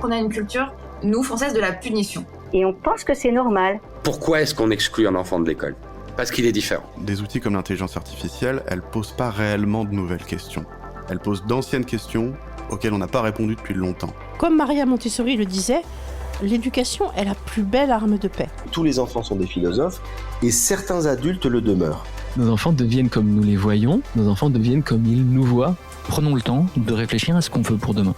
qu'on a une culture, nous, françaises, de la punition. Et on pense que c'est normal. Pourquoi est-ce qu'on exclut un enfant de l'école ? Parce qu'il est différent. Des outils comme l'intelligence artificielle, elles posent pas réellement de nouvelles questions. Elles posent d'anciennes questions auxquelles on n'a pas répondu depuis longtemps. Comme Maria Montessori le disait, l'éducation est la plus belle arme de paix. Tous les enfants sont des philosophes et certains adultes le demeurent. Nos enfants deviennent comme nous les voyons, nos enfants deviennent comme ils nous voient. Prenons le temps de réfléchir à ce qu'on veut pour demain.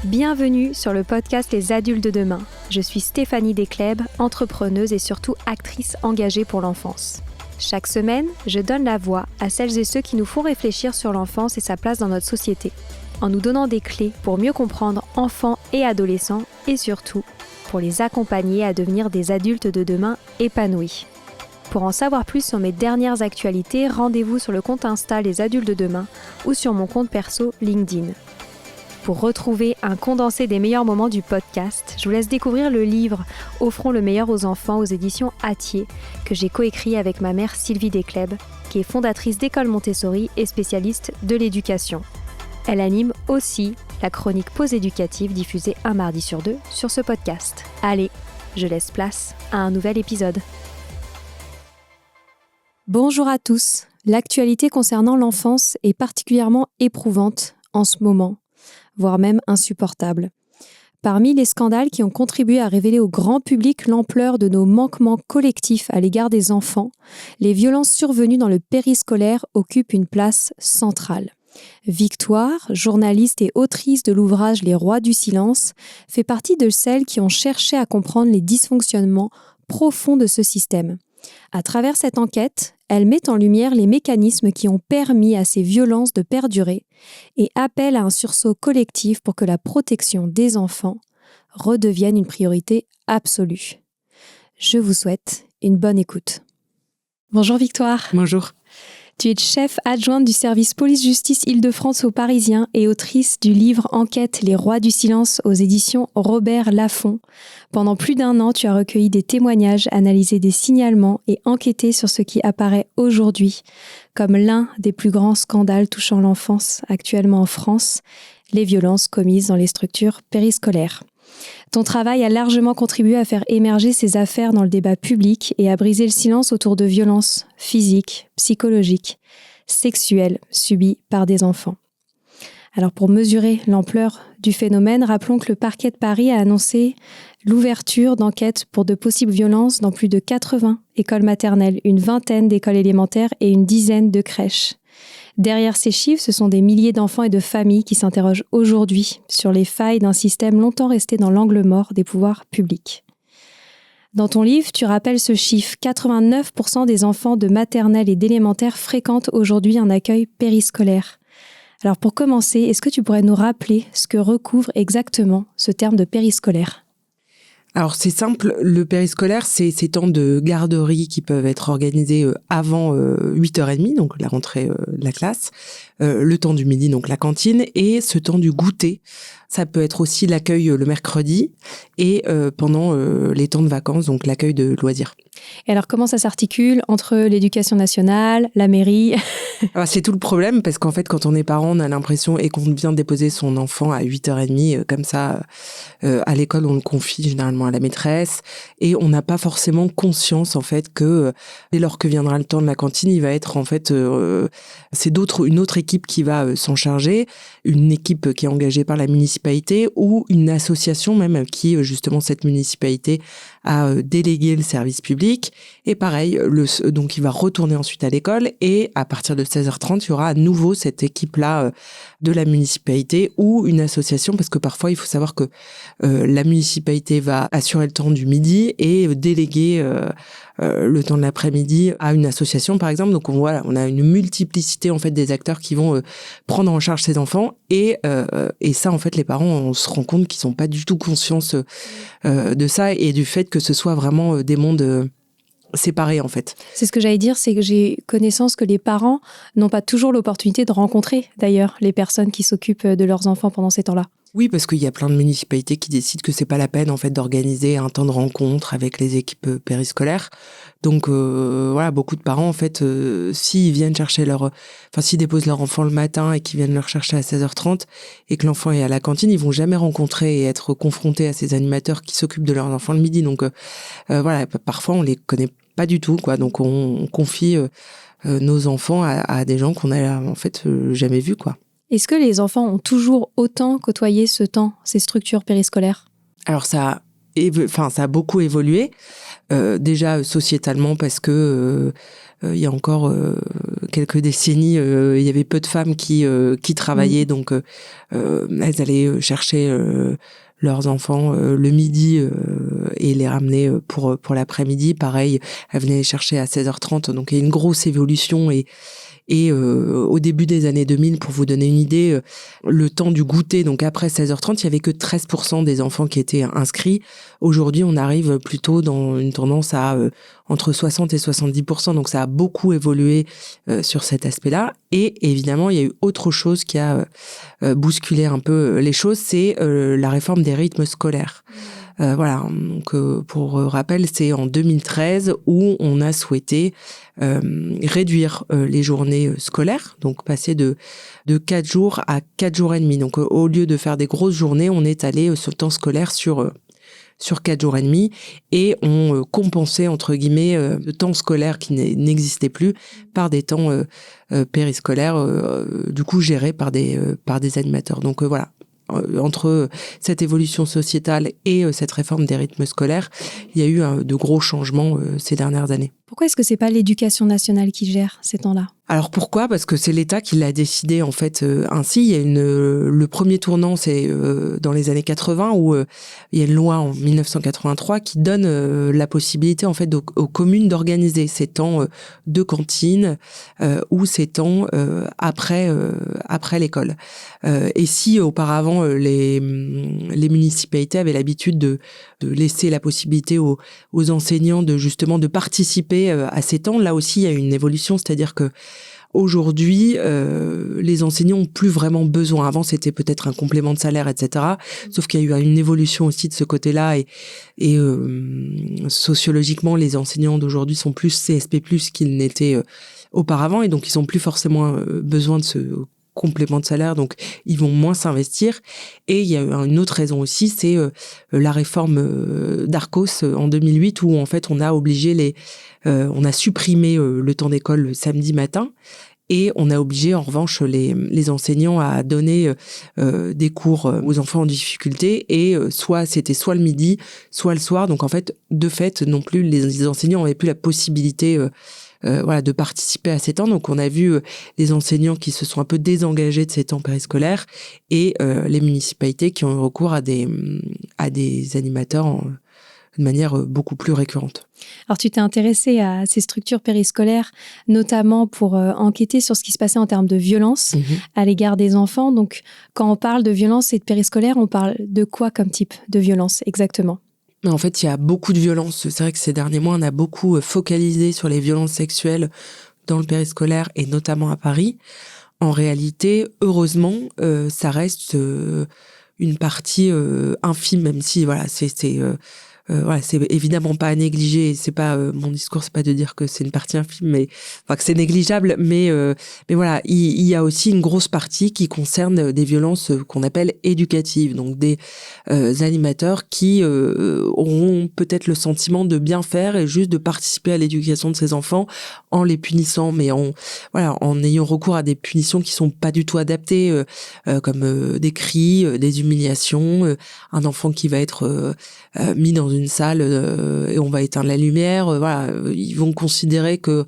Bienvenue sur le podcast Les Adultes de demain. Je suis Stéphanie Desclèbes, entrepreneuse et surtout actrice engagée pour l'enfance. Chaque semaine, je donne la voix à celles et ceux qui nous font réfléchir sur l'enfance et sa place dans notre société, en nous donnant des clés pour mieux comprendre enfants et adolescents et surtout pour les accompagner à devenir des adultes de demain épanouis. Pour en savoir plus sur mes dernières actualités, rendez-vous sur le compte Insta Les Adultes de demain ou sur mon compte perso LinkedIn. Pour retrouver un condensé des meilleurs moments du podcast, je vous laisse découvrir le livre « Offrons le meilleur aux enfants » aux éditions Hatier, que j'ai coécrit avec ma mère Sylvie Desclèbes, qui est fondatrice d'École Montessori et spécialiste de l'éducation. Elle anime aussi la chronique Pause éducative diffusée un mardi sur deux sur ce podcast. Allez, je laisse place à un nouvel épisode. Bonjour à tous. L'actualité concernant l'enfance est particulièrement éprouvante en ce moment, voire même insupportable. Parmi les scandales qui ont contribué à révéler au grand public l'ampleur de nos manquements collectifs à l'égard des enfants, les violences survenues dans le périscolaire occupent une place centrale. Victoire, journaliste et autrice de l'ouvrage Les Rois du silence, fait partie de celles qui ont cherché à comprendre les dysfonctionnements profonds de ce système. À travers cette enquête, elle met en lumière les mécanismes qui ont permis à ces violences de perdurer et appelle à un sursaut collectif pour que la protection des enfants redevienne une priorité absolue. Je vous souhaite une bonne écoute. Bonjour Victoire. Bonjour. Tu es chef adjointe du service police-justice Île-de-France au Parisien et autrice du livre Enquête Les Rois du silence aux éditions Robert Laffont. Pendant plus d'1 an, tu as recueilli des témoignages, analysé des signalements et enquêté sur ce qui apparaît aujourd'hui comme l'un des plus grands scandales touchant l'enfance actuellement en France, les violences commises dans les structures périscolaires. Ton travail a largement contribué à faire émerger ces affaires dans le débat public et à briser le silence autour de violences physiques, psychologiques, sexuelles subies par des enfants. Alors pour mesurer l'ampleur du phénomène, rappelons que le parquet de Paris a annoncé l'ouverture d'enquêtes pour de possibles violences dans plus de 80 écoles maternelles, une vingtaine d'écoles élémentaires et une dizaine de crèches. Derrière ces chiffres, ce sont des milliers d'enfants et de familles qui s'interrogent aujourd'hui sur les failles d'un système longtemps resté dans l'angle mort des pouvoirs publics. Dans ton livre, tu rappelles ce chiffre, 89% des enfants de maternelle et d'élémentaire fréquentent aujourd'hui un accueil périscolaire. Alors pour commencer, est-ce que tu pourrais nous rappeler ce que recouvre exactement ce terme de périscolaire ? Alors c'est simple, le périscolaire, c'est ces temps de garderie qui peuvent être organisés avant 8h30, donc la rentrée de la classe, le temps du midi, donc la cantine, et ce temps du goûter. Ça peut être aussi l'accueil le mercredi et pendant les temps de vacances, donc l'accueil de loisirs. Et alors comment ça s'articule entre l'éducation nationale, la mairie ? Alors, c'est tout le problème parce qu'en fait, quand on est parent, on a l'impression et qu'on vient déposer son enfant à 8h30, comme ça, à l'école, on le confie généralement à la maîtresse et on n'a pas forcément conscience, en fait, que dès lors que viendra le temps de la cantine, il va être, en fait, c'est une autre équipe qui va s'en charger, une équipe qui est engagée par la municipalité ou une association même qui, justement, cette municipalité a délégué le service public. Et pareil, donc il va retourner ensuite à l'école et à partir de 16h30, il y aura à nouveau cette équipe-là de la municipalité ou une association, parce que parfois, il faut savoir que la municipalité va assurer le temps du midi et déléguer le temps de l'après-midi à une association, par exemple. Donc on a une multiplicité en fait des acteurs qui vont prendre en charge ces enfants et ça, en fait, les parents, on se rend compte qu'ils n'ont pas du tout conscience de ça et du fait que ce soit vraiment des mondes séparés, en fait. C'est ce que j'allais dire, c'est que j'ai connaissance que les parents n'ont pas toujours l'opportunité de rencontrer, d'ailleurs, les personnes qui s'occupent de leurs enfants pendant ces temps-là. Oui, parce qu'il y a plein de municipalités qui décident que c'est pas la peine en fait d'organiser un temps de rencontre avec les équipes périscolaires. Donc voilà, beaucoup de parents en fait, s'ils viennent chercher s'ils déposent leur enfant le matin et qu'ils viennent le rechercher à 16h30 et que l'enfant est à la cantine, ils vont jamais rencontrer et être confrontés à ces animateurs qui s'occupent de leurs enfants le midi. Donc voilà, parfois on les connaît pas du tout, quoi. Donc on confie nos enfants à des gens qu'on a en fait jamais vus, quoi. Est-ce que les enfants ont toujours autant côtoyé ces structures périscolaires ? Alors ça a beaucoup évolué, déjà sociétalement parce que il y a encore quelques décennies, il y avait peu de femmes qui travaillaient, donc elles allaient chercher leurs enfants le midi et les ramener pour l'après-midi. Pareil, elles venaient les chercher à 16h30, donc il y a une grosse évolution et au début des années 2000, pour vous donner une idée, le temps du goûter, donc après 16h30, il y avait que 13% des enfants qui étaient inscrits. Aujourd'hui, on arrive plutôt dans une tendance à entre 60 et 70%. Donc ça a beaucoup évolué sur cet aspect-là. Et évidemment, il y a eu autre chose qui a bousculé un peu les choses, c'est la réforme des rythmes scolaires. Voilà, donc pour rappel, c'est en 2013 où on a souhaité réduire les journées scolaires, donc passer de 4 jours à 4 jours et demi. Donc au lieu de faire des grosses journées, on est allé sur le temps scolaire sur 4 jours et demi et on compensait entre guillemets le temps scolaire qui n'existait plus par des temps périscolaires, du coup gérés par des animateurs. Donc voilà. Entre cette évolution sociétale et cette réforme des rythmes scolaires, il y a eu de gros changements ces dernières années. Pourquoi est-ce que c'est pas l'Éducation nationale qui gère ces temps-là ? Alors pourquoi ? Parce que c'est l'État qui l'a décidé en fait ainsi. Il y a le premier tournant, c'est dans les années 80 où il y a une loi en 1983 qui donne la possibilité en fait aux communes d'organiser ces temps de cantine ou ces temps après l'école. Et si auparavant les municipalités avaient l'habitude de laisser la possibilité aux enseignants de participer à ces temps, là aussi il y a une évolution, c'est-à-dire que aujourd'hui, les enseignants ont plus vraiment besoin. Avant, c'était peut-être un complément de salaire, etc. Sauf qu'il y a eu une évolution aussi de ce côté-là et sociologiquement, les enseignants d'aujourd'hui sont plus CSP+ qu'ils n'étaient auparavant et donc ils ont plus forcément besoin de ce complément de salaire, donc ils vont moins s'investir. Et il y a une autre raison aussi, c'est la réforme d'Arcos en 2008 où en fait on a supprimé le temps d'école le samedi matin et on a obligé en revanche les enseignants à donner des cours aux enfants en difficulté et c'était soit le midi, soit le soir. Donc en fait, de fait, non plus les enseignants n'avaient plus la possibilité de participer à ces temps. Donc on a vu les enseignants qui se sont un peu désengagés de ces temps périscolaires et les municipalités qui ont eu recours à des animateurs de manière beaucoup plus récurrente. Alors tu t'es intéressée à ces structures périscolaires, notamment pour enquêter sur ce qui se passait en termes de violence à l'égard des enfants. Donc quand on parle de violence et de périscolaire, on parle de quoi comme type de violence exactement ? En fait, il y a beaucoup de violences. C'est vrai que ces derniers mois, on a beaucoup focalisé sur les violences sexuelles dans le périscolaire et notamment à Paris. En réalité, heureusement, ça reste une partie infime, même si voilà, c'est évidemment pas à négliger. C'est pas mon discours, c'est pas de dire que c'est une partie infime, mais enfin que c'est négligeable. Mais voilà, il y a aussi une grosse partie qui concerne des violences qu'on appelle éducatives, donc des animateurs qui auront peut-être le sentiment de bien faire et juste de participer à l'éducation de ces enfants en les punissant, mais en ayant recours à des punitions qui sont pas du tout adaptées, comme des cris, des humiliations, un enfant qui va être mis dans une salle et on va éteindre la lumière. Voilà, ils vont considérer que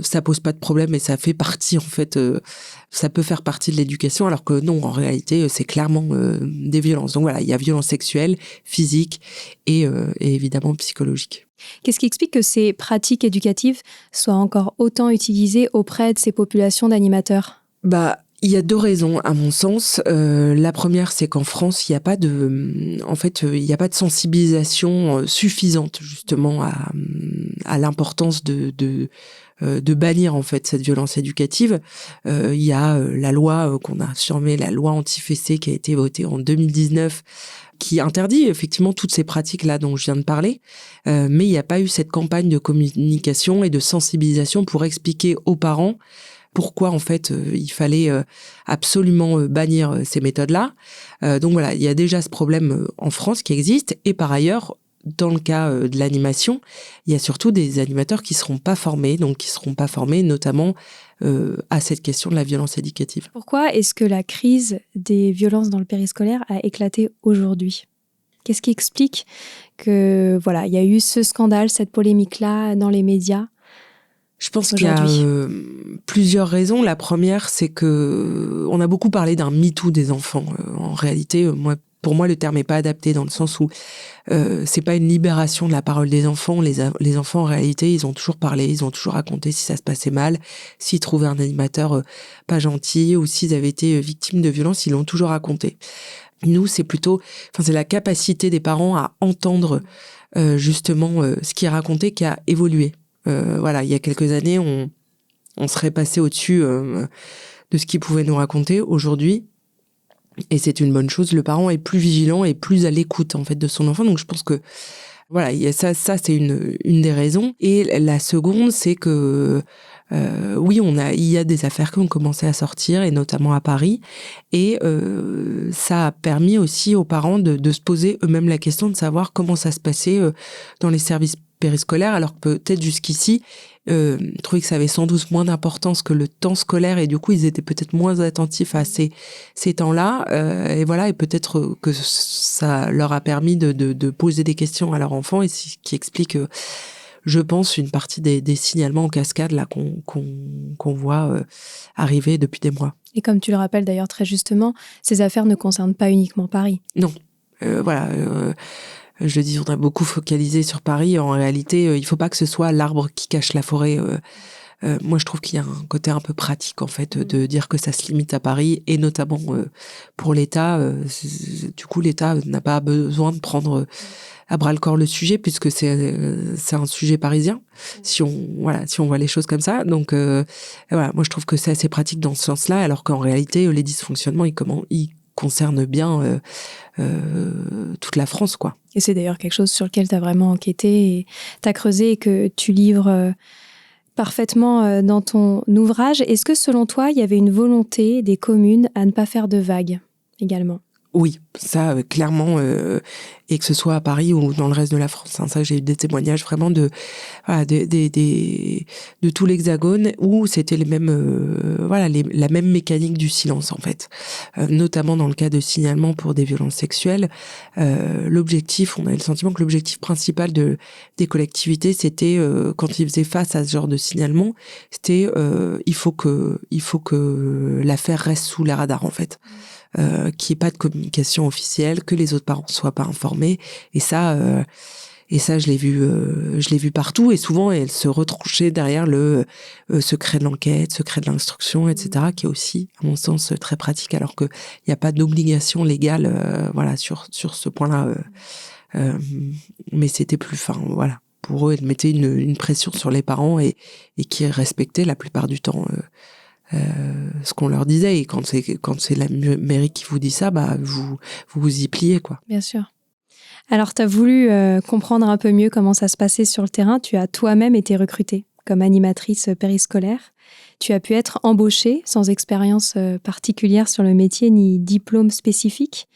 ça pose pas de problème et ça fait partie en fait. Ça peut faire partie de l'éducation, alors que non, en réalité, c'est clairement des violences. Donc voilà, il y a violences sexuelles, physiques et évidemment psychologiques. Qu'est-ce qui explique que ces pratiques éducatives soient encore autant utilisées auprès de ces populations d'animateurs ? Il y a deux raisons, à mon sens. La première, c'est qu'en France, il n'y a pas de sensibilisation suffisante, justement, à l'importance de bannir, en fait, cette violence éducative. Il y a la loi qu'on a surnommée la loi anti-fessée qui a été votée en 2019, qui interdit effectivement toutes ces pratiques-là dont je viens de parler, mais il n'y a pas eu cette campagne de communication et de sensibilisation pour expliquer aux parents pourquoi en fait il fallait absolument bannir ces méthodes-là. Donc voilà, il y a déjà ce problème en France qui existe, et par ailleurs, dans le cas de l'animation, il y a surtout des animateurs qui seront pas formés, notamment à cette question de la violence éducative. Pourquoi est-ce que la crise des violences dans le périscolaire a éclaté aujourd'hui ? Qu'est-ce qui explique que voilà, il y a eu ce scandale, cette polémique-là dans les médias ? Je pense qu'il y a plusieurs raisons. La première, c'est que on a beaucoup parlé d'un MeToo des enfants. En réalité, pour moi, le terme n'est pas adapté dans le sens où c'est pas une libération de la parole des enfants. Les enfants, en réalité, ils ont toujours parlé, ils ont toujours raconté si ça se passait mal, s'ils trouvaient un animateur pas gentil ou s'ils avaient été victimes de violences, ils l'ont toujours raconté. Nous, c'est la capacité des parents à entendre justement ce qui est raconté qui a évolué. Voilà, il y a quelques années, on serait passé au-dessus de ce qu'ils pouvaient nous raconter. Aujourd'hui, et c'est une bonne chose, le parent est plus vigilant et plus à l'écoute en fait de son enfant. Donc je pense que voilà, ça c'est une des raisons. Et la seconde, c'est que oui, il y a des affaires qui ont commencé à sortir, et notamment à Paris, et ça a permis aussi aux parents de se poser eux-mêmes la question de savoir comment ça se passait dans les services périscolaires, alors que peut-être jusqu'ici, trouvaient que ça avait sans doute moins d'importance que le temps scolaire, et du coup, ils étaient peut-être moins attentifs à ces temps-là, et voilà, et peut-être que ça leur a permis de poser des questions à leurs enfants, et ce qui explique, je pense, une partie des signalements en cascade là qu'on voit arriver depuis des mois. Et comme tu le rappelles d'ailleurs très justement, ces affaires ne concernent pas uniquement Paris. Non, voilà. Je le dis, on a beaucoup focalisé sur Paris. En réalité, il faut pas que ce soit l'arbre qui cache la forêt. Moi, je trouve qu'il y a un côté un peu pratique, en fait, de dire que ça se limite à Paris, et notamment pour l'État. Du coup, l'État n'a pas besoin de prendre à bras-le-corps le sujet, puisque c'est un sujet parisien, si on voit les choses comme ça. Donc, voilà, moi, je trouve que c'est assez pratique dans ce sens-là, alors qu'en réalité, les dysfonctionnements, ils concernent bien toute la France, quoi. Et c'est d'ailleurs quelque chose sur lequel tu as vraiment enquêté, et tu as creusé, et que tu livres parfaitement dans ton ouvrage. Est-ce que, selon toi, il y avait une volonté des communes à ne pas faire de vagues également ? Oui, ça, clairement, et que ce soit à Paris ou dans le reste de la France. Hein, ça, j'ai eu des témoignages vraiment de tout l'Hexagone où c'était les mêmes, la même mécanique du silence, en fait. Notamment dans le cas de signalement pour des violences sexuelles. On avait le sentiment que l'objectif principal des collectivités, c'était, quand ils faisaient face à ce genre de signalement, c'était, il faut que l'affaire reste sous les radars, en fait. Qu'il n'y ait pas de communication officielle, que les autres parents soient pas informés, et ça je l'ai vu partout, et souvent elle se retranchait derrière le secret de l'enquête, secret de l'instruction, etc., qui est aussi, à mon sens, très pratique, alors que il n'y a pas d'obligation légale, sur ce point-là, mais c'était plus fin, voilà. Pour eux, elle mettait une pression sur les parents, et qui respectaient la plupart du temps ce qu'on leur disait, et quand c'est la mairie qui vous dit ça, bah vous y pliez, quoi. Bien sûr. Alors, tu as voulu comprendre un peu mieux comment ça se passait sur le terrain. Tu as toi-même été recrutée comme animatrice périscolaire. Tu as pu être embauchée sans expérience particulière sur le métier ni diplôme spécifique.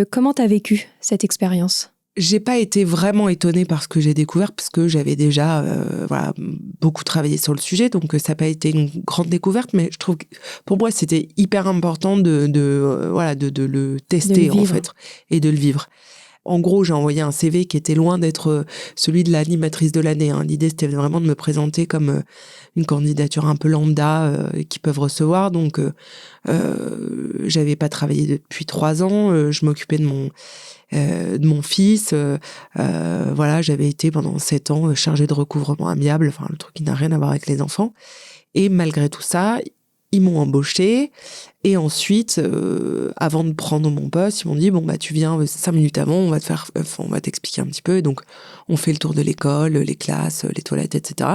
Comment tu as vécu cette expérience ? J'ai pas été vraiment étonnée par ce que j'ai découvert, parce que j'avais déjà beaucoup travaillé sur le sujet, donc ça n'a pas été une grande découverte, mais je trouve que pour moi c'était hyper important de le tester, en fait, et de le vivre. En gros, j'ai envoyé un CV qui était loin d'être celui de l'animatrice de l'année. Hein. L'idée, c'était vraiment de me présenter comme une candidature un peu lambda qu'ils peuvent recevoir. Donc, j'avais pas travaillé depuis 3 ans. Je m'occupais de mon fils. J'avais été pendant 7 ans chargée de recouvrement amiable. Enfin, le truc qui n'a rien à voir avec les enfants. Et malgré tout ça, ils m'ont embauché. Et ensuite, avant de prendre mon poste, ils m'ont dit, bon, bah, tu viens 5 minutes avant, on va t'expliquer un petit peu. Et donc, on fait le tour de l'école, les classes, les toilettes, etc.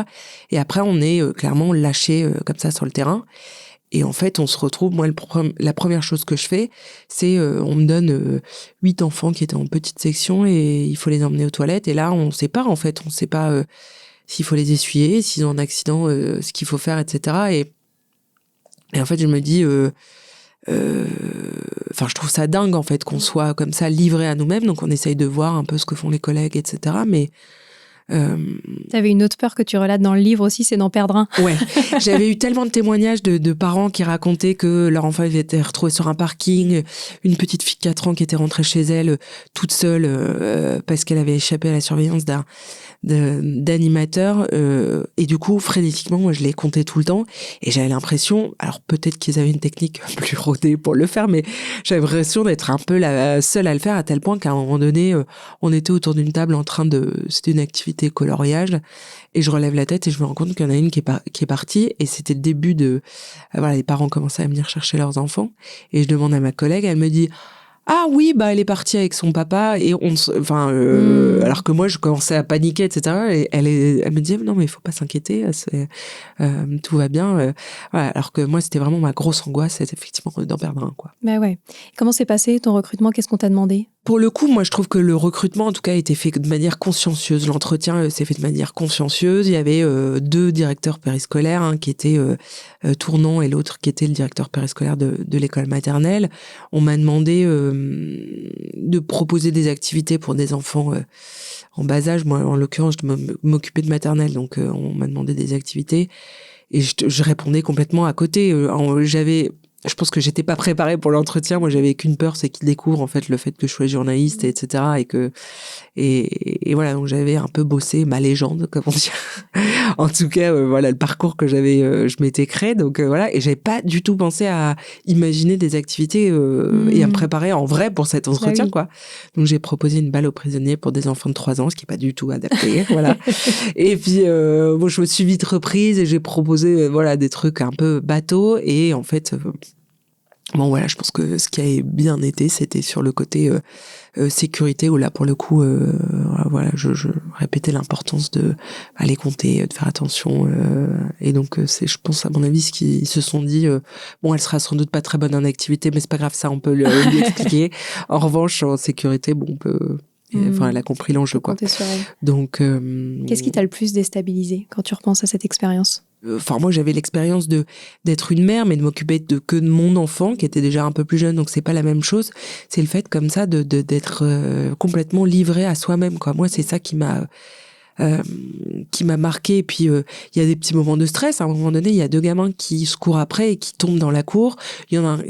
Et après, on est clairement lâché comme ça sur le terrain. Et en fait, on se retrouve, moi, la première chose que je fais, c'est, on me donne 8 enfants qui étaient en petite section et il faut les emmener aux toilettes. Et là, on sépare, en fait. On sait pas s'il faut les essuyer, s'ils ont un accident, ce qu'il faut faire, etc. Et en fait, je me dis, je trouve ça dingue, en fait, qu'on soit comme ça livré à nous-mêmes. Donc, on essaye de voir un peu ce que font les collègues, etc. Mais T'avais une autre peur que tu relates dans le livre aussi, c'est d'en perdre un. Ouais, j'avais eu tellement de témoignages de parents qui racontaient que leur enfant avait été retrouvé sur un parking, une petite fille de 4 ans qui était rentrée chez elle toute seule parce qu'elle avait échappé à la surveillance d'animateurs et du coup frénétiquement moi je les comptais tout le temps et j'avais l'impression, alors peut-être qu'ils avaient une technique plus rodée pour le faire, mais j'avais l'impression d'être un peu la seule à le faire, à tel point qu'à un moment donné on était autour d'une table en train c'était une activité coloriage et je relève la tête et je me rends compte qu'il y en a une qui est partie et c'était le début les parents commençaient à venir chercher leurs enfants et je demande à ma collègue, elle me dit ah oui, bah elle est partie avec son papa et alors que moi je commençais à paniquer, etc. Et elle me disait non mais il faut pas s'inquiéter, tout va bien. Alors que moi c'était vraiment ma grosse angoisse, c'est effectivement d'en perdre un, quoi. Bah ouais. Comment s'est passé ton recrutement? Qu'est-ce qu'on t'a demandé? Pour le coup, moi, je trouve que le recrutement, en tout cas, a été fait de manière consciencieuse. L'entretien s'est fait de manière consciencieuse. Il y avait 2 directeurs périscolaires, un qui était Tournant et l'autre qui était le directeur périscolaire de l'école maternelle. On m'a demandé de proposer des activités pour des enfants en bas âge. Moi, en l'occurrence, je m'occupais de maternelle, donc on m'a demandé des activités. Et je répondais complètement à côté. Je pense que j'étais pas préparée pour l'entretien. Moi, j'avais qu'une peur, c'est qu'ils découvrent en fait le fait que je sois journaliste, etc. Et voilà, donc j'avais un peu bossé ma légende, comme on dit. En tout cas, le parcours que je m'étais créé. Donc voilà, et j'avais pas du tout pensé à imaginer des activités et à me préparer en vrai pour cet entretien, quoi. Donc j'ai proposé une balle aux prisonniers pour des enfants de 3 ans, ce qui est pas du tout adapté, voilà. Et puis je me suis vite reprise et j'ai proposé des trucs un peu bateaux et en fait. Je pense que ce qui a bien été, c'était sur le côté sécurité, où là, pour le coup, je répétais l'importance de aller compter, de faire attention. Et donc, c'est, je pense, à mon avis, ce qu'ils se sont dit, elle sera sans doute pas très bonne en activité, mais c'est pas grave, ça, on peut lui expliquer. En revanche, en sécurité, on peut... elle a compris l'enjeu, quoi. Donc, qu'est-ce qui t'a le plus déstabilisé quand tu repenses à cette expérience? Moi, j'avais l'expérience d'être une mère, mais de m'occuper que de mon enfant, qui était déjà un peu plus jeune, donc c'est pas la même chose. C'est le fait, comme ça, d'être complètement livré à soi-même, quoi. Moi, c'est ça qui m'a marqué. Et puis, il y a des petits moments de stress. À un moment donné, il y a 2 gamins qui se courent après et qui tombent dans la cour. Il y en a un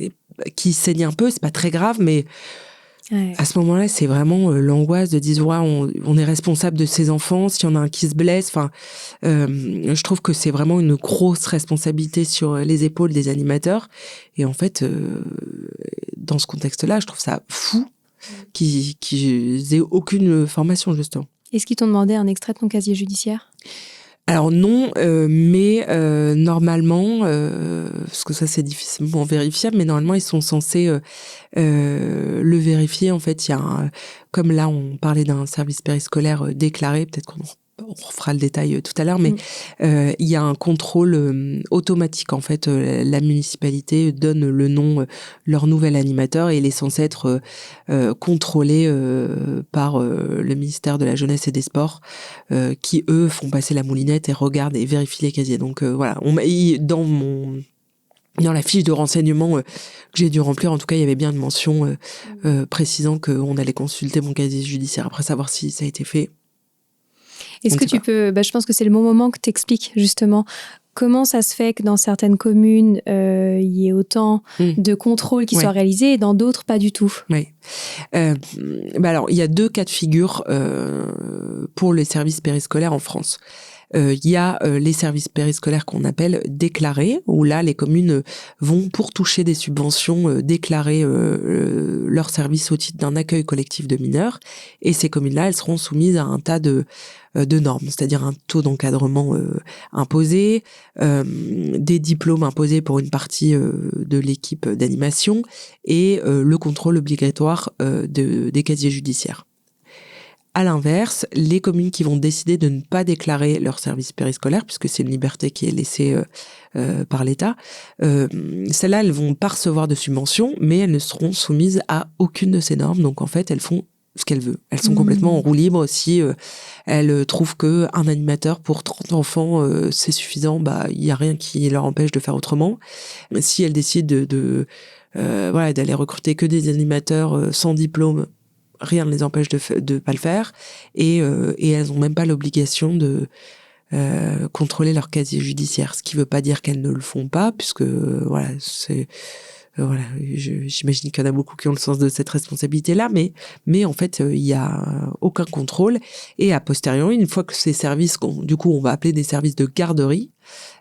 qui saigne un peu, c'est pas très grave, mais... Ouais. À ce moment-là, c'est vraiment l'angoisse de dire on est responsable de ces enfants. S'il y en a un qui se blesse, je trouve que c'est vraiment une grosse responsabilité sur les épaules des animateurs. Et en fait, dans ce contexte-là, je trouve ça fou qu'ils aient aucune formation, justement. Est-ce qu'ils t'ont demandé un extrait de ton casier judiciaire ? Alors non, mais normalement, parce que ça c'est difficilement vérifiable, mais normalement ils sont censés le vérifier. En fait, il y a comme là on parlait d'un service périscolaire déclaré, peut-être qu'on refera le détail tout à l'heure, mais il y a un contrôle automatique. En fait, la municipalité donne le nom, leur nouvel animateur, et il est censé être contrôlé par le ministère de la Jeunesse et des Sports, qui, eux, font passer la moulinette et regardent et vérifient les casiers. Donc voilà, dans la fiche de renseignement que j'ai dû remplir, en tout cas, il y avait bien une mention précisant qu'on allait consulter mon casier judiciaire après savoir si ça a été fait. Est-ce que tu peux... je pense que c'est le bon moment que tu expliques, justement, comment ça se fait que dans certaines communes, il y ait autant de contrôles qui soient réalisés et dans d'autres, pas du tout. Oui. Alors, il y a 2 cas de figure pour les services périscolaires en France. Il y a les services périscolaires qu'on appelle déclarés, où là, les communes vont, pour toucher des subventions, déclarer leur service au titre d'un accueil collectif de mineurs. Et ces communes-là, elles seront soumises à un tas de normes, c'est-à-dire un taux d'encadrement imposé, des diplômes imposés pour une partie de l'équipe d'animation et le contrôle obligatoire des casiers judiciaires. À l'inverse, les communes qui vont décider de ne pas déclarer leur service périscolaire, puisque c'est une liberté qui est laissée par l'État, celles-là, elles vont pas recevoir de subventions, mais elles ne seront soumises à aucune de ces normes. Donc en fait, elles font ce qu'elles veulent. Elles sont complètement en roue libre. Si elles trouvent que un animateur pour 30 enfants, c'est suffisant, il y a rien qui leur empêche de faire autrement. Si elles décident d'aller recruter que des animateurs sans diplôme, rien ne les empêche de pas le faire. Et elles n'ont même pas l'obligation de contrôler leur casier judiciaire. Ce qui veut pas dire qu'elles ne le font pas, puisque j'imagine qu'il y en a beaucoup qui ont le sens de cette responsabilité-là, mais en fait, il y a aucun contrôle. Et a posteriori, une fois que ces services, du coup, on va appeler des services de garderie,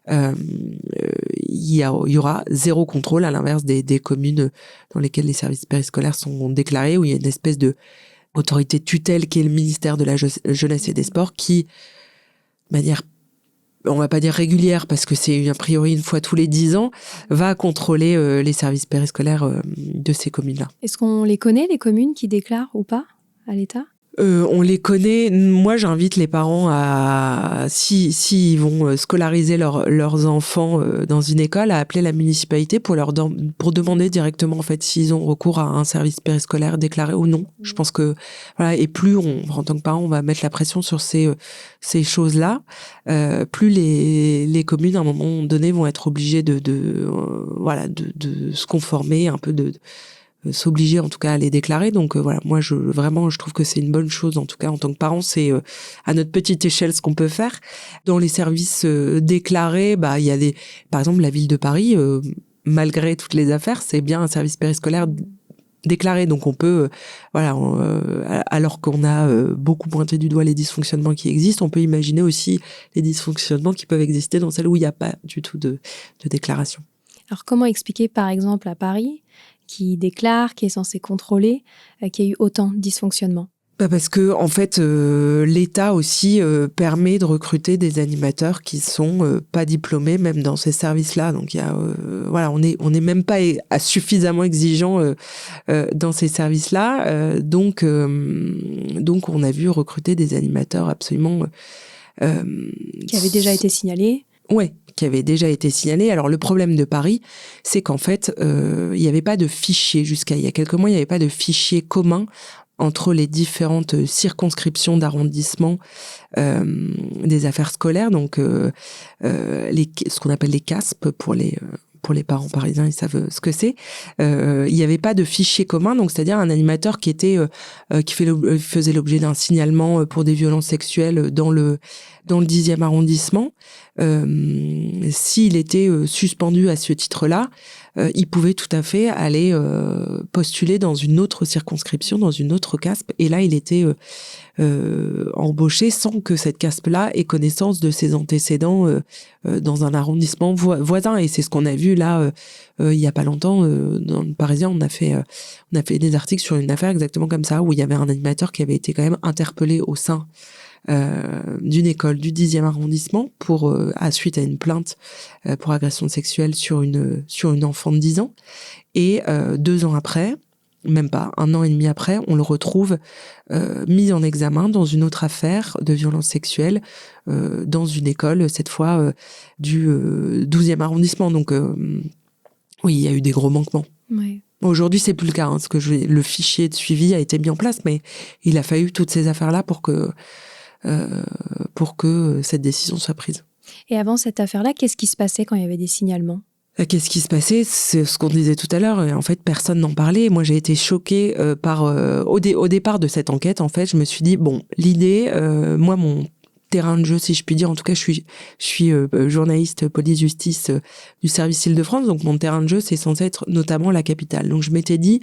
il y aura zéro contrôle, à l'inverse des communes dans lesquelles les services périscolaires sont déclarés, où il y a une espèce de autorité tutelle qui est le ministère de la Jeunesse et des Sports qui, de manière, on va pas dire régulière parce que c'est a priori une fois tous les 10 ans, va contrôler les services périscolaires de ces communes-là. Est-ce qu'on les connaît, les communes qui déclarent ou pas à l'État ? On les connaît. Moi, j'invite les parents à, si ils vont scolariser leurs enfants dans une école, à appeler la municipalité pour demander directement en fait s'ils ont recours à un service périscolaire déclaré ou non. Je pense que voilà, et plus en tant que parents, on va mettre la pression sur ces choses-là, plus les communes à un moment donné vont être obligées de se conformer un peu s'obliger en tout cas à les déclarer. Donc voilà, moi je trouve que c'est une bonne chose, en tout cas en tant que parent, c'est à notre petite échelle ce qu'on peut faire. Dans les services déclarés, il y a par exemple la ville de Paris, malgré toutes les affaires, c'est bien un service périscolaire déclaré, donc on peut alors qu'on a beaucoup pointé du doigt les dysfonctionnements qui existent, on peut imaginer aussi les dysfonctionnements qui peuvent exister dans celles où il n'y a pas du tout de déclaration. Alors comment expliquer par exemple à Paris, qui déclare, qui est censé contrôler, qu'il y a eu autant de dysfonctionnements? Parce que en fait, l'État aussi permet de recruter des animateurs qui sont pas diplômés, même dans ces services-là. Donc il y a, on est même pas suffisamment exigeant dans ces services-là. Donc on a vu recruter des animateurs absolument qui avaient déjà été signalés. Ouais, qui avait déjà été signalé. Alors, le problème de Paris, c'est qu'en fait, il n'y avait pas de fichier jusqu'à il y a quelques mois, il n'y avait pas de fichier commun entre les différentes circonscriptions d'arrondissement des affaires scolaires, donc ce qu'on appelle les CASP pour les parents parisiens, ils savent ce que c'est. Il n'y avait pas de fichier commun, donc c'est-à-dire un animateur qui faisait l'objet d'un signalement pour des violences sexuelles dans le 10e arrondissement. S'il était suspendu à ce titre-là, il pouvait tout à fait aller postuler dans une autre circonscription, dans une autre CASP, et là il était embauché sans que cette CASP-là ait connaissance de ses antécédents dans un arrondissement voisin. Et c'est ce qu'on a vu là il y a pas longtemps dans le Parisien. On a fait des articles sur une affaire exactement comme ça, où il y avait un animateur qui avait été quand même interpellé au sein d'une école du 10e arrondissement suite à une plainte pour agression sexuelle sur une enfant de 10 ans. Et 2 ans après, même pas, 1 an et demi après, on le retrouve mis en examen dans une autre affaire de violence sexuelle dans une école, cette fois du 12e arrondissement. Donc oui, il y a eu des gros manquements. Ouais. Aujourd'hui, c'est plus le cas, parce que le fichier de suivi a été mis en place, mais il a fallu toutes ces affaires-là pour que cette décision soit prise. Et avant cette affaire-là, qu'est-ce qui se passait quand il y avait des signalements ? Qu'est-ce qui se passait ? C'est ce qu'on disait tout à l'heure. En fait, personne n'en parlait. Moi, j'ai été choquée au départ de cette enquête. En fait, je me suis dit, bon, l'idée, moi, terrain de jeu, si je puis dire. En tout cas, je suis journaliste police-justice du service Île-de-France, donc mon terrain de jeu, c'est censé être notamment la capitale. Donc je m'étais dit,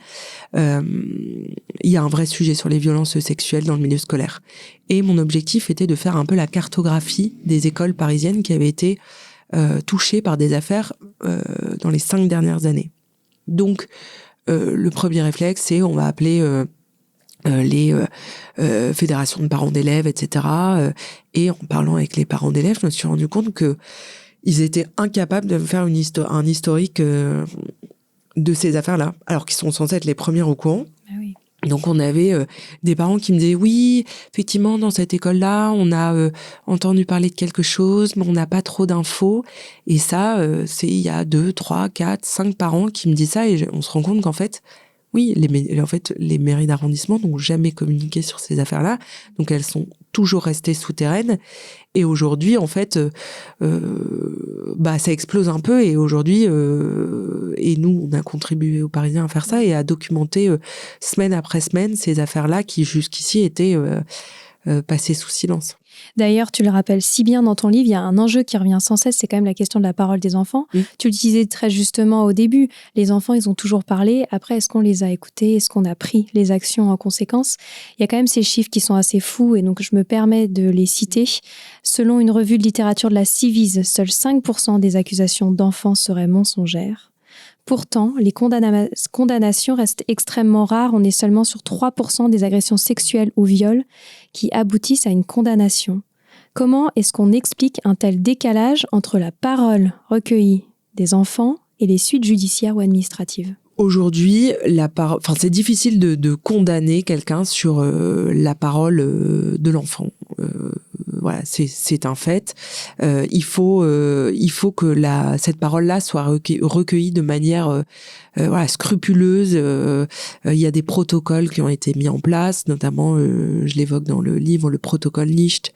il y a un vrai sujet sur les violences sexuelles dans le milieu scolaire. Et mon objectif était de faire un peu la cartographie des écoles parisiennes qui avaient été touchées par des affaires dans les 5 dernières années. Donc, le premier réflexe, c'est on va appeler les fédérations de parents d'élèves, etc. Et en parlant avec les parents d'élèves, je me suis rendu compte que ils étaient incapables de faire un historique de ces affaires-là, alors qu'ils sont censés être les premiers au courant. Ah oui. Donc on avait des parents qui me disaient oui, effectivement dans cette école-là, on a entendu parler de quelque chose, mais on n'a pas trop d'infos. Et ça, c'est il y a 2, 3, 4, 5 parents qui me disent ça et on se rend compte qu'en fait, oui, les mairies d'arrondissement n'ont jamais communiqué sur ces affaires-là, donc elles sont toujours restées souterraines. Et aujourd'hui, en fait, ça explose un peu. Et aujourd'hui, et nous, on a contribué aux Parisiens à faire ça et à documenter semaine après semaine ces affaires-là qui jusqu'ici étaient passées sous silence. D'ailleurs, tu le rappelles si bien dans ton livre, il y a un enjeu qui revient sans cesse, c'est quand même la question de la parole des enfants. Tu le disais très justement au début, les enfants, ils ont toujours parlé. Après, est-ce qu'on les a écoutés? Est-ce qu'on a pris les actions en conséquence? Il y a quand même ces chiffres qui sont assez fous et donc je me permets de les citer. Selon une revue de littérature de la Civise, seuls 5% des accusations d'enfants seraient mensongères. Pourtant, les condamnations restent extrêmement rares. On est seulement sur 3% des agressions sexuelles ou viols qui aboutissent à une condamnation. Comment est-ce qu'on explique un tel décalage entre la parole recueillie des enfants et les suites judiciaires ou administratives ? Aujourd'hui, c'est difficile de condamner quelqu'un sur la parole de l'enfant. Voilà, c'est un fait. Il faut que cette parole-là soit recueillie de manière scrupuleuse. Il y a des protocoles qui ont été mis en place, notamment, je l'évoque dans le livre, le protocole Licht,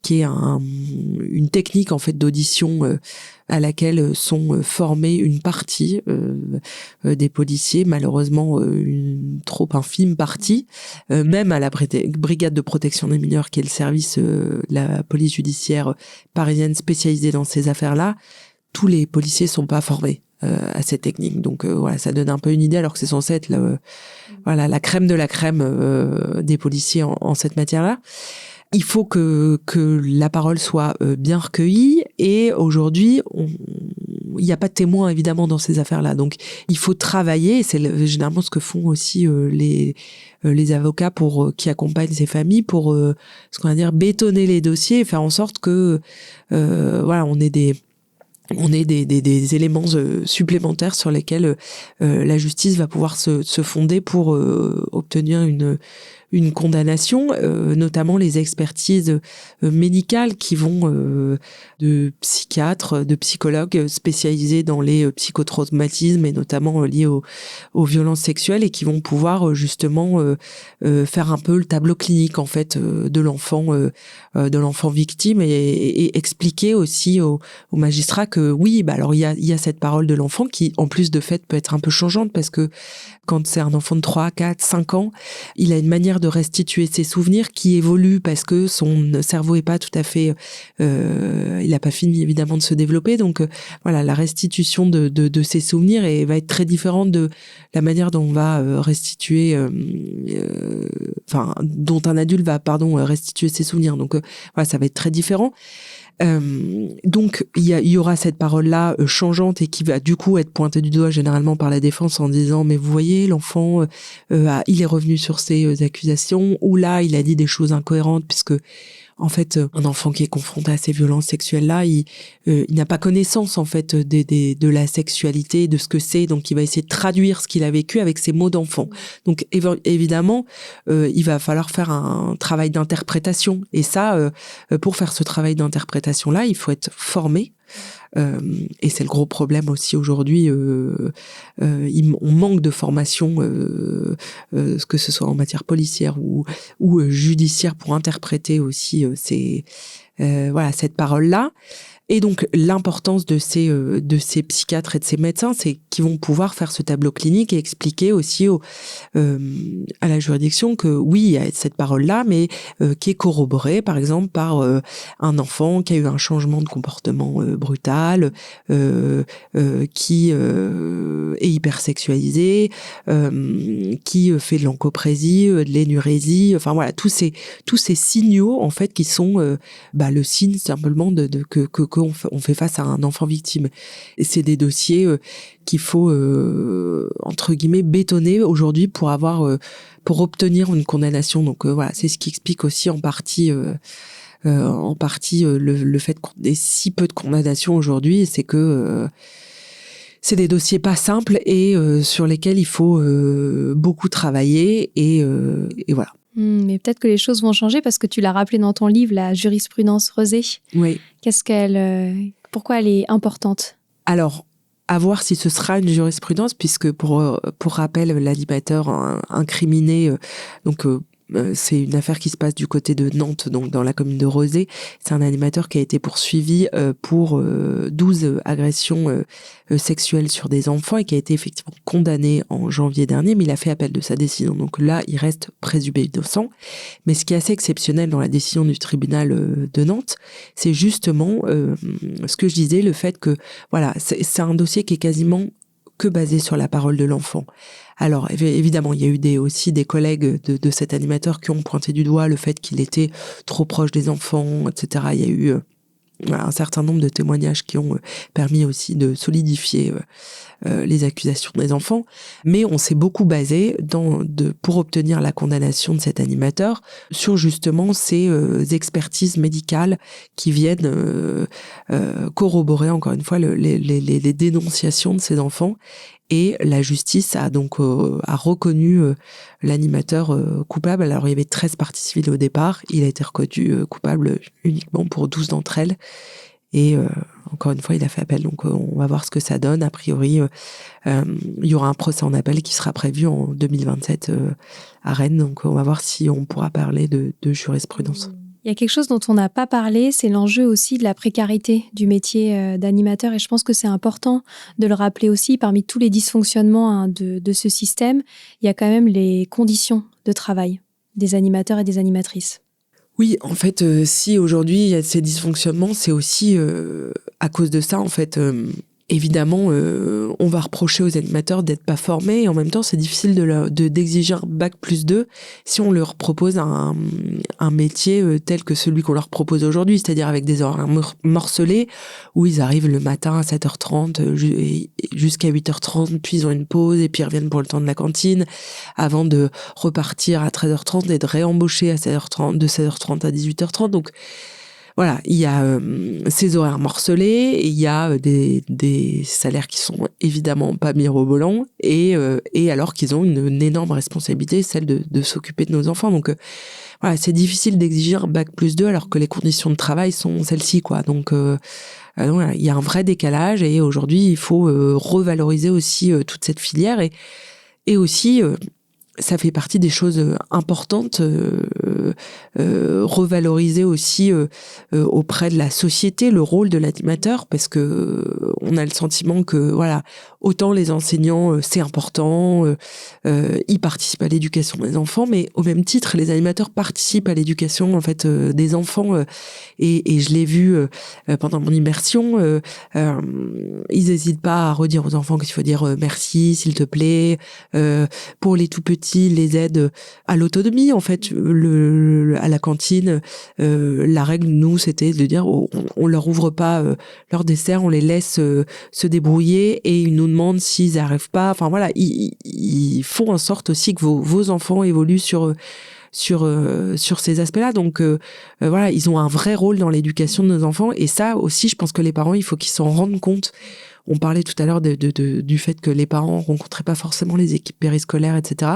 qui est une technique en fait d'audition à laquelle sont formés une partie des policiers, malheureusement une trop infime partie, même à la brigade de protection des mineurs, qui est le service de la police judiciaire parisienne spécialisée dans ces affaires-là. Tous les policiers sont pas formés à cette technique, donc ça donne un peu une idée, alors que c'est censé être la crème de la crème des policiers en cette matière-là. Il faut que la parole soit bien recueillie et aujourd'hui, il n'y a pas de témoins évidemment dans ces affaires-là. Donc, il faut travailler et c'est généralement ce que font aussi les avocats qui accompagnent ces familles pour ce qu'on va dire bétonner les dossiers et faire en sorte que on ait des éléments supplémentaires sur lesquels la justice va pouvoir se fonder pour obtenir une condamnation, notamment les expertises médicales qui vont de psychiatres, de psychologues spécialisés dans les psychotraumatismes et notamment liés aux violences sexuelles et qui vont pouvoir justement faire un peu le tableau clinique en fait de l'enfant victime et expliquer aussi aux magistrats que oui, alors il y a cette parole de l'enfant qui en plus de fait peut être un peu changeante parce que quand c'est un enfant de 3, 4, 5 ans, il a une manière de restituer ses souvenirs qui évolue parce que son cerveau est pas tout à fait, il a pas fini évidemment de se développer. Donc la restitution de ses souvenirs va être très différente de la manière dont on va restituer, dont un adulte va restituer ses souvenirs. Donc ça va être très différent. Donc il y aura cette parole-là changeante et qui va du coup être pointée du doigt généralement par la défense en disant mais vous voyez l'enfant il est revenu sur ses accusations ou là il a dit des choses incohérentes puisque en fait un enfant qui est confronté à ces violences sexuelles-là il n'a pas connaissance en fait de la sexualité, de ce que c'est, donc il va essayer de traduire ce qu'il a vécu avec ses mots d'enfant. Donc évidemment il va falloir faire un travail d'interprétation et ça pour faire ce travail d'interprétation-là il faut être formé. Et c'est le gros problème aussi aujourd'hui. On manque de formation, que ce soit en matière policière ou judiciaire, pour interpréter aussi cette parole-là. Et donc, l'importance de ces psychiatres et de ces médecins, c'est qu'ils vont pouvoir faire ce tableau clinique et expliquer aussi à la juridiction que oui, il y a cette parole-là, mais qui est corroborée, par exemple, par un enfant qui a eu un changement de comportement brutal, qui est hypersexualisé, qui fait de l'encoprésie, de l'énurésie, enfin voilà, tous ces signaux, en fait, qui sont le signe simplement qu'on fait face à un enfant victime. Et c'est des dossiers qu'il faut entre guillemets bétonner aujourd'hui pour obtenir une condamnation. Donc voilà, c'est ce qui explique aussi en partie le fait qu'on ait si peu de condamnations aujourd'hui, c'est que c'est des dossiers pas simples et sur lesquels il faut beaucoup travailler et voilà. Mais peut-être que les choses vont changer parce que tu l'as rappelé dans ton livre, la jurisprudence Rezé. Oui. Pourquoi elle est importante ? Alors, à voir si ce sera une jurisprudence, puisque pour rappel, l'animateur incriminé, c'est une affaire qui se passe du côté de Nantes, donc dans la commune de Rezé. C'est un animateur qui a été poursuivi pour 12 agressions sexuelles sur des enfants et qui a été effectivement condamné en janvier dernier, mais il a fait appel de sa décision. Donc là, il reste présumé innocent. Mais ce qui est assez exceptionnel dans la décision du tribunal de Nantes, c'est justement ce que je disais, le fait que voilà, c'est un dossier qui est quasiment que basé sur la parole de l'enfant. Alors, évidemment, il y a eu aussi des collègues de cet animateur qui ont pointé du doigt le fait qu'il était trop proche des enfants, etc. Il y a eu un certain nombre de témoignages qui ont permis aussi de solidifier les accusations des enfants. Mais on s'est beaucoup basé pour obtenir la condamnation de cet animateur sur justement ces expertises médicales qui viennent corroborer encore une fois les dénonciations de ces enfants. Et la justice a donc reconnu l'animateur coupable. Alors il y avait 13 parties civiles au départ, il a été reconnu coupable uniquement pour 12 d'entre elles. Et encore une fois, il a fait appel. Donc on va voir ce que ça donne. A priori, il y aura un procès en appel qui sera prévu en 2027 à Rennes. Donc on va voir si on pourra parler de jurisprudence. Il y a quelque chose dont on n'a pas parlé, c'est l'enjeu aussi de la précarité du métier d'animateur. Et je pense que c'est important de le rappeler aussi. Parmi tous les dysfonctionnements de ce système, il y a quand même les conditions de travail des animateurs et des animatrices. Oui, en fait, si aujourd'hui il y a ces dysfonctionnements, c'est aussi à cause de ça, en fait. Évidemment, on va reprocher aux animateurs d'être pas formés et en même temps, c'est difficile d'exiger un bac+2 si on leur propose un métier tel que celui qu'on leur propose aujourd'hui, c'est-à-dire avec des horaires morcelés où ils arrivent le matin à 7h30 jusqu'à 8h30, puis ils ont une pause et puis ils reviennent pour le temps de la cantine avant de repartir à 13h30 et de réembaucher à 7h30, de 16h30 à 18h30. Donc, voilà, il y a ces horaires morcelés, et il y a des salaires qui sont évidemment pas mirobolants, et alors qu'ils ont une énorme responsabilité, celle de s'occuper de nos enfants. Donc voilà, c'est difficile d'exiger un bac+2 alors que les conditions de travail sont celles-ci, quoi. Donc voilà, il y a un vrai décalage, et aujourd'hui il faut revaloriser aussi toute cette filière, et aussi ça fait partie des choses importantes, revaloriser aussi auprès de la société le rôle de l'animateur, parce que on a le sentiment que voilà, autant les enseignants c'est important, ils participent à l'éducation des enfants, mais au même titre les animateurs participent à l'éducation en fait des enfants, et je l'ai vu pendant mon immersion, ils n'hésitent pas à redire aux enfants qu'il faut dire merci, s'il te plaît, pour les tout petits, les aides à l'autonomie, en fait, à la cantine. La règle, nous, c'était de dire on leur ouvre pas leur dessert, on les laisse se débrouiller, et ils nous demandent s'ils n'arrivent pas. Enfin voilà, ils font en sorte aussi que vos enfants évoluent sur ces aspects-là. Donc voilà, ils ont un vrai rôle dans l'éducation de nos enfants, et ça aussi, je pense que les parents, il faut qu'ils s'en rendent compte. On parlait tout à l'heure du fait que les parents rencontraient pas forcément les équipes périscolaires, etc.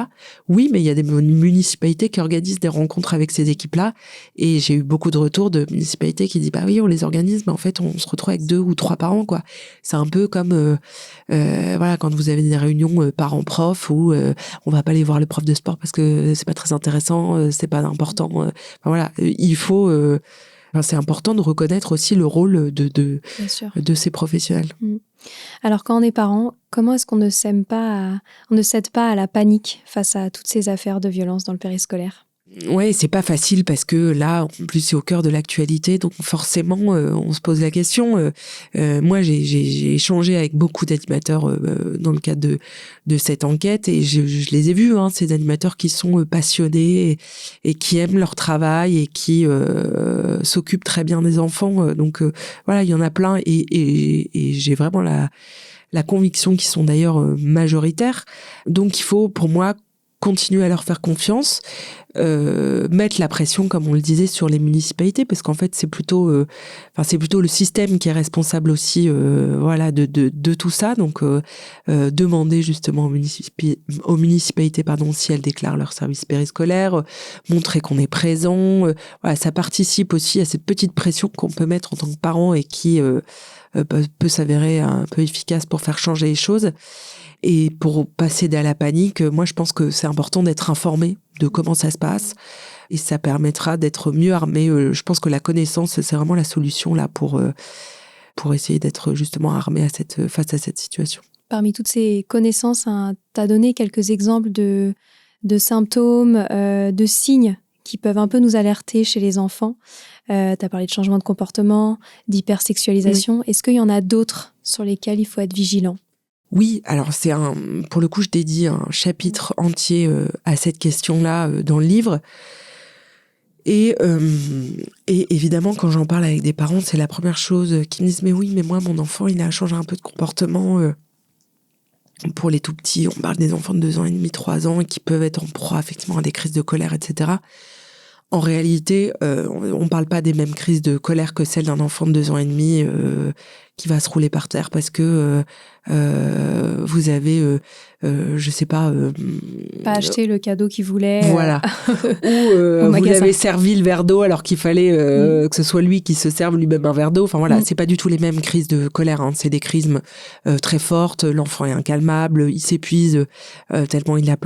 Oui, mais il y a des municipalités qui organisent des rencontres avec ces équipes-là, et j'ai eu beaucoup de retours de municipalités qui disent bah oui, on les organise, mais en fait on se retrouve avec 2 ou 3 parents, quoi. C'est un peu comme voilà, quand vous avez des réunions parents-prof où on va pas aller voir le prof de sport parce que c'est pas très intéressant, c'est pas important. Enfin, voilà, il faut Enfin, c'est important de reconnaître aussi le rôle Bien sûr. de ces professionnels. Alors quand on est parent, comment est-ce qu'on ne cède pas à la panique face à toutes ces affaires de violence dans le périscolaire ? Ouais, c'est pas facile parce que là, en plus, c'est au cœur de l'actualité, donc forcément, on se pose la question. Moi, j'ai échangé avec beaucoup d'animateurs dans le cadre de cette enquête et je les ai vus, ces animateurs qui sont passionnés et qui aiment leur travail et qui s'occupent très bien des enfants. Donc voilà, il y en a plein et j'ai vraiment la conviction qu'ils sont d'ailleurs majoritaires. Donc il faut, pour moi, continuer à leur faire confiance, mettre la pression, comme on le disait, sur les municipalités, parce qu'en fait, c'est plutôt le système qui est responsable aussi, de tout ça. Donc, demander justement aux municipalités, si elles déclarent leur service périscolaire, montrer qu'on est présent. Voilà, ça participe aussi à cette petite pression qu'on peut mettre en tant que parent et qui peut s'avérer un peu efficace pour faire changer les choses. Et pour passer à la panique, moi je pense que c'est important d'être informé de comment ça se passe et ça permettra d'être mieux armé. Je pense que la connaissance, c'est vraiment la solution là pour essayer d'être justement armé face à cette situation. Parmi toutes ces connaissances, tu as donné quelques exemples de symptômes, de signes qui peuvent un peu nous alerter chez les enfants. Tu as parlé de changement de comportement, d'hypersexualisation. Est-ce qu'il y en a d'autres sur lesquels il faut être vigilant ? Oui, alors pour le coup, je dédie un chapitre entier à cette question-là dans le livre. Et évidemment, quand j'en parle avec des parents, c'est la première chose qu'ils me disent « Mais oui, mais moi, mon enfant, il a changé un peu de comportement. » Pour les tout petits, on parle des enfants de 2 ans et demi, 3 ans, qui peuvent être en proie effectivement à des crises de colère, etc. En réalité, on ne parle pas des mêmes crises de colère que celles d'un enfant de 2 ans et demi qui va se rouler par terre parce que vous avez, je sais pas... pas acheté le cadeau qu'il voulait. Voilà. Ou vous avez servi le verre d'eau alors qu'il fallait que ce soit lui qui se serve lui-même un verre d'eau. Enfin voilà, c'est pas du tout les mêmes crises de colère. C'est des crises très fortes. L'enfant est incalmable, il s'épuise tellement il a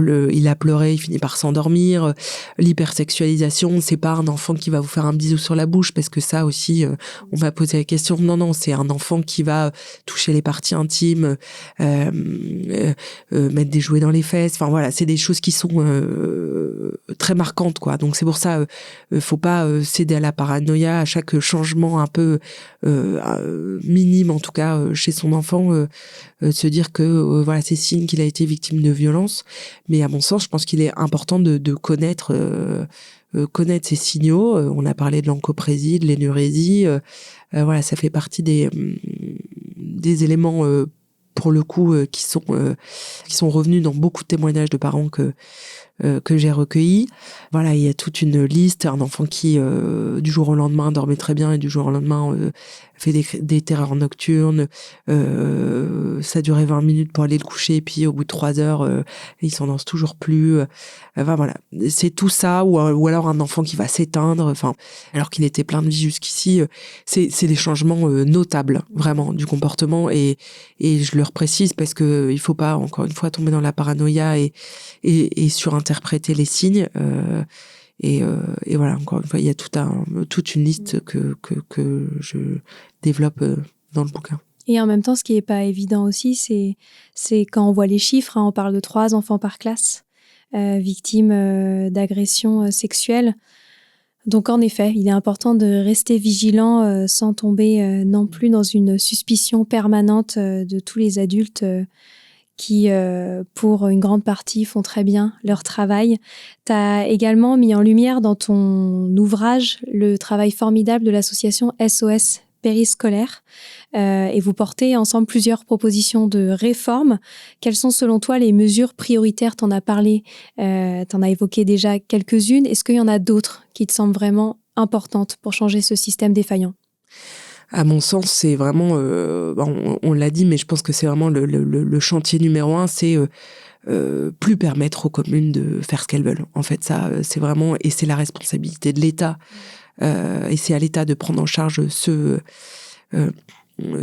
pleuré, il finit par s'endormir. L'hypersexualisation, c'est pas un enfant qui va vous faire un bisou sur la bouche parce que ça aussi, on m'a posé la question. Non, c'est un enfant qui va toucher les parties intimes, mettre des jouets dans les fesses. Enfin voilà, c'est des choses qui sont très marquantes, quoi. Donc c'est pour ça, faut pas céder à la paranoïa à chaque changement un peu minime, en tout cas chez son enfant, se dire que voilà, c'est signe qu'il a été victime de violence. Mais à mon sens, je pense qu'il est important de connaître ces signaux. On a parlé de l'encoprésie, de l'énurésie. Voilà, ça fait partie des éléments pour le coup qui sont revenus dans beaucoup de témoignages de parents que j'ai recueillis. Voilà, il y a toute une liste. Un enfant qui du jour au lendemain dormait très bien et du jour au lendemain fait des terreurs nocturnes. Ça durait 20 minutes pour aller le coucher et puis au bout de 3 heures, il s'endort toujours plus. Enfin voilà, c'est tout ça ou alors un enfant qui va s'éteindre. Enfin, alors qu'il était plein de vie jusqu'ici, c'est des changements notables vraiment du comportement et je le reprécise parce que il faut pas encore une fois tomber dans la paranoïa et surinterpréter les signes. Et voilà, encore une fois, il y a toute une liste que je développe dans le bouquin. Et en même temps, ce qui n'est pas évident aussi, c'est quand on voit les chiffres, on parle de 3 enfants par classe victimes d'agressions sexuelles. Donc en effet, il est important de rester vigilant sans tomber non plus dans une suspicion permanente de tous les adultes qui, pour une grande partie, font très bien leur travail. Tu as également mis en lumière dans ton ouvrage le travail formidable de l'association SOS Périscolaire et vous portez ensemble plusieurs propositions de réforme. Quelles sont selon toi les mesures prioritaires ? T'en as parlé, t'en as évoqué déjà quelques-unes. Est-ce qu'il y en a d'autres qui te semblent vraiment importantes pour changer ce système défaillant ? À mon sens, c'est vraiment, on l'a dit, mais je pense que c'est vraiment le chantier numéro 1, c'est plus permettre aux communes de faire ce qu'elles veulent. En fait, ça, c'est vraiment, et c'est la responsabilité de l'État, et c'est à l'État de prendre en charge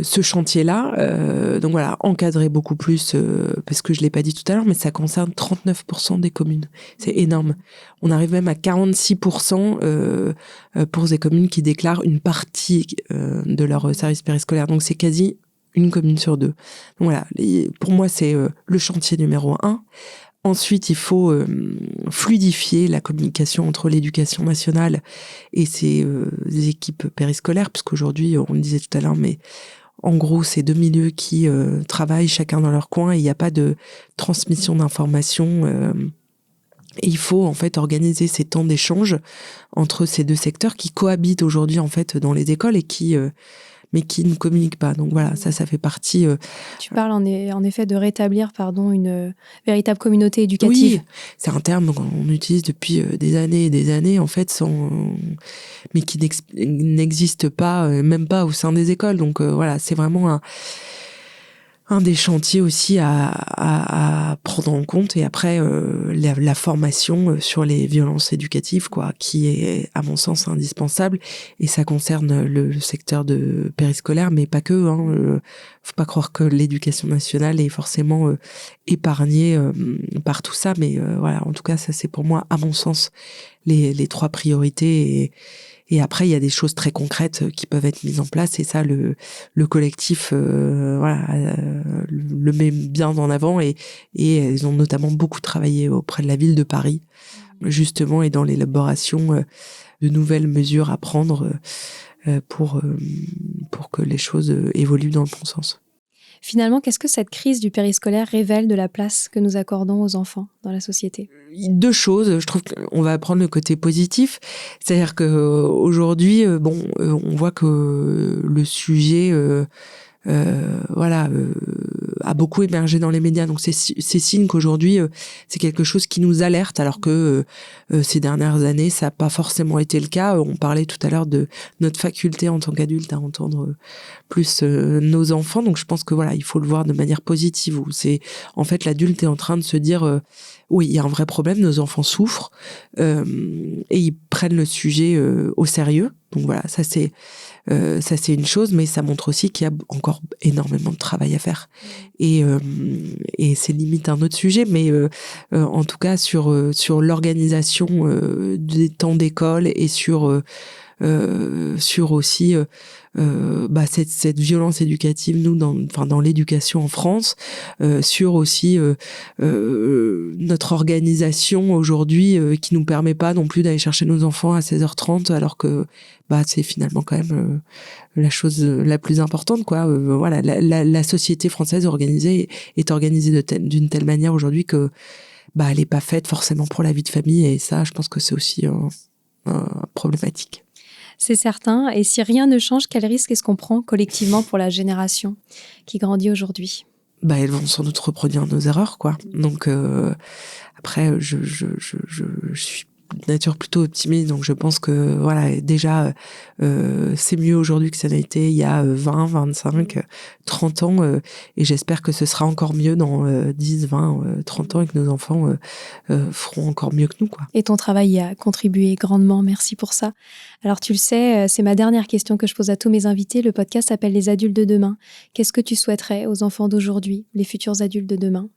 ce chantier-là, donc voilà, encadrer beaucoup plus, parce que je l'ai pas dit tout à l'heure, mais ça concerne 39% des communes. C'est énorme. On arrive même à 46% pour des communes qui déclarent une partie de leur service périscolaire. Donc c'est quasi une commune sur 2. Donc voilà, pour moi c'est le chantier numéro 1. Ensuite, il faut fluidifier la communication entre l'éducation nationale et ses équipes périscolaires, puisqu'aujourd'hui, on le disait tout à l'heure, mais en gros, c'est 2 milieux qui travaillent chacun dans leur coin et il n'y a pas de transmission d'informations. Et il faut en fait organiser ces temps d'échange entre ces 2 secteurs qui cohabitent aujourd'hui en fait dans les écoles et mais qui ne communiquent pas. Donc voilà, ça fait partie... Tu parles en effet de rétablir une véritable communauté éducative. Oui, c'est un terme qu'on utilise depuis des années et des années, en fait, mais qui n'existe pas, même pas au sein des écoles. Donc voilà, c'est vraiment un des chantiers aussi à prendre en compte. Et après, la formation sur les violences éducatives, quoi, qui est, à mon sens, indispensable. Et ça concerne le secteur de périscolaire, mais pas que. Faut pas croire que l'éducation nationale est forcément épargnée par tout ça. Mais voilà, en tout cas, ça c'est pour moi, à mon sens, les 3 priorités. Et après, il y a des choses très concrètes qui peuvent être mises en place. Et ça, le collectif, le met bien en avant. Et ils ont notamment beaucoup travaillé auprès de la ville de Paris, justement, et dans l'élaboration de nouvelles mesures à prendre pour que les choses évoluent dans le bon sens. Finalement, qu'est-ce que cette crise du périscolaire révèle de la place que nous accordons aux enfants dans la société ? 2 choses. Je trouve qu'on va prendre le côté positif. C'est-à-dire qu'aujourd'hui, on voit que le sujet a beaucoup émergé dans les médias. Donc c'est signe qu'aujourd'hui, c'est quelque chose qui nous alerte, alors que ces dernières années, ça n'a pas forcément été le cas. On parlait tout à l'heure de notre faculté en tant qu'adulte à entendre plus nos enfants. Donc je pense que voilà, il faut le voir de manière positive, où c'est en fait l'adulte est en train de se dire oui, il y a un vrai problème, nos enfants souffrent, et ils prennent le sujet au sérieux. Donc voilà, ça c'est une chose, mais ça montre aussi qu'il y a encore énormément de travail à faire. Et c'est limite un autre sujet, mais en tout cas sur l'organisation des temps d'école et sur aussi cette violence éducative, nous dans l'éducation en France, sur aussi notre organisation aujourd'hui qui nous permet pas non plus d'aller chercher nos enfants à 16h30, alors que c'est finalement quand même la chose la plus importante, quoi. Voilà, la société française est organisée d'une telle manière aujourd'hui que elle est pas faite forcément pour la vie de famille, et ça, je pense que c'est aussi problématique. C'est certain. Et si rien ne change, quel risque est-ce qu'on prend collectivement pour la génération qui grandit aujourd'hui ? Elles vont sans doute reproduire nos erreurs, quoi. Donc après, je suis de nature plutôt optimiste, donc je pense que voilà, déjà c'est mieux aujourd'hui que ça n'a été il y a 20, 25, 30 ans, et j'espère que ce sera encore mieux dans 10, 20, 30 ans, et que nos enfants feront encore mieux que nous, quoi. Et ton travail y a contribué grandement, merci pour ça. Alors tu le sais, c'est ma dernière question que je pose à tous mes invités. Le podcast s'appelle Les adultes de demain. Qu'est-ce que tu souhaiterais aux enfants d'aujourd'hui, les futurs adultes de demain ?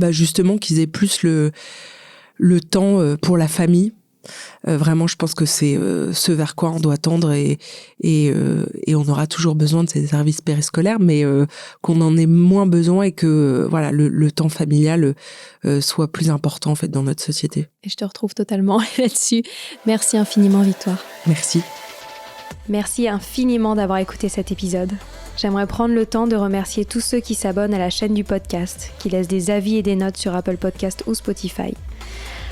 Justement qu'ils aient plus le temps pour la famille. Vraiment, je pense que c'est ce vers quoi on doit tendre, et on aura toujours besoin de ces services périscolaires, mais qu'on en ait moins besoin, et que voilà, le temps familial soit plus important en fait dans notre société. Et je te retrouve totalement là-dessus. Merci infiniment, Victoire. Merci. Merci infiniment d'avoir écouté cet épisode. J'aimerais prendre le temps de remercier tous ceux qui s'abonnent à la chaîne du podcast, qui laissent des avis et des notes sur Apple Podcast ou Spotify.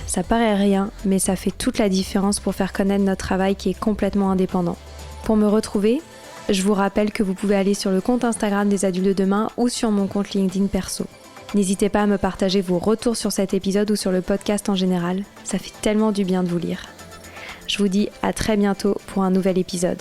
Ça paraît rien, mais ça fait toute la différence pour faire connaître notre travail qui est complètement indépendant. Pour me retrouver, je vous rappelle que vous pouvez aller sur le compte Instagram des Adultes de Demain ou sur mon compte LinkedIn perso. N'hésitez pas à me partager vos retours sur cet épisode ou sur le podcast en général. Ça fait tellement du bien de vous lire. Je vous dis à très bientôt pour un nouvel épisode.